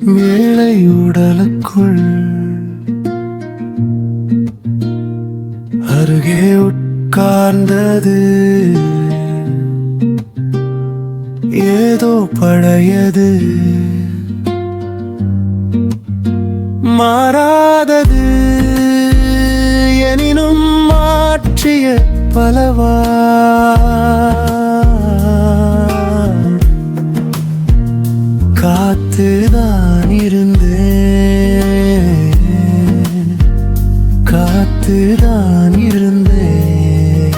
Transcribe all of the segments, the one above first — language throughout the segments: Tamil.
வேளை உடலுக்குள் அருகே உட்கார்ந்தது ஏதோ பழையது மாறாதது எனினும் மாற்றிய பலவா காத்துதான் இருந்தேன் காத்துதான் இருந்தேன்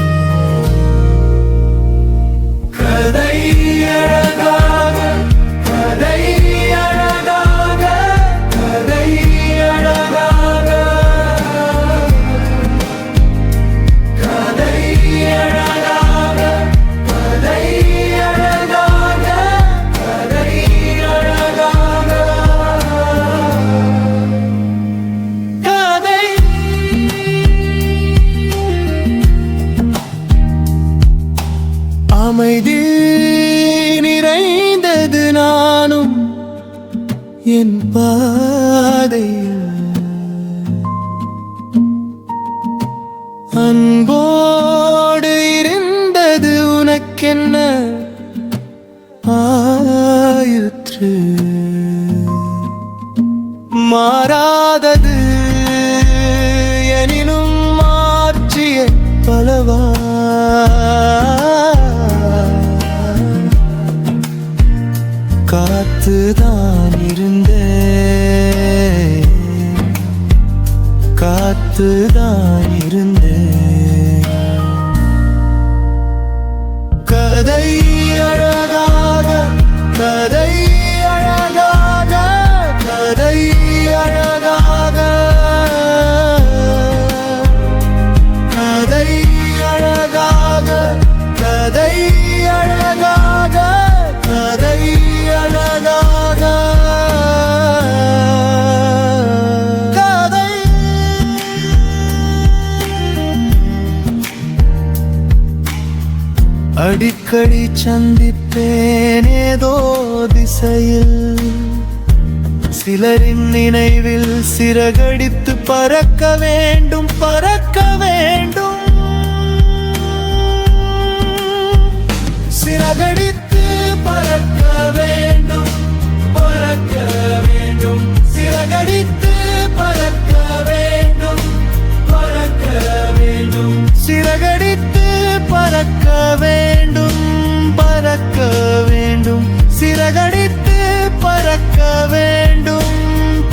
கதை அழகாக கதை அழகாக கதை அழகாக கதை அழகாக கதை அழகாக கதை அழகாக கதை அமைதி நிறைந்தது நானும் என் பாதையில் அன்போடு இருந்தது உனக்கென்ன ஆயிற்று மாறாதது எனினும் மாற்றிய பலவா காத்துதான் இருந்தேன் காத்துதான் இருந்தேன் கதை அழகாக கதை அழகாக கதை அழகாக கதை அழகாக கதை அழகாக கதை அழகாக கதை அடிக்கடி சந்திப்பேன் ஏதோ திசையில் சிலரின் நினைவில் சிறகடித்து பறக்க வேண்டும் பறக்க வேண்டும் சிறகடித்து பறக்க வேண்டும் பறக்க வேண்டும் சிறகடித்து பறக்க வேண்டும் பறக்க வேண்டும் சிறகடித்து பறக்க வேண்டும் பறக்க வேண்டும் சிறகடித்து பறக்க வேண்டும்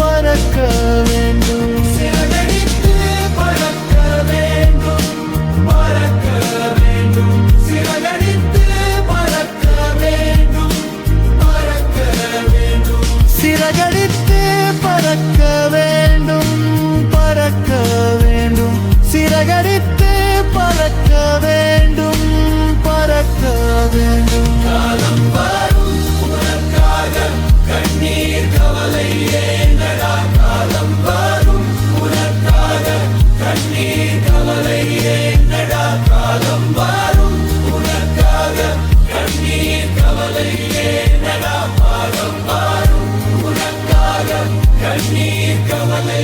பறக்க வேண்டும் சிறகடித்து பறக்க வேண்டும் பறக்க வேண்டும் சிறகடித்து பறக்க வேண்டும் பறக்க வேண்டும் சிறகடித்து பறக்க வேண்டும் பறக்க வேண்டும் சிறகடித்து பறக்க வேண்டும் பறக்க வேண்டும் காலம் வரும் உனக்காக கண்ணீர் கவலை ஏனடா காலம் வரும் உனக்காக கண்ணீர் கவலை ஏனடா காலம் வரும் உனக்காக கண்ணீர் கவலை ஏனடா காலம் வரும் உனக்காக கண்ணீர் கவலை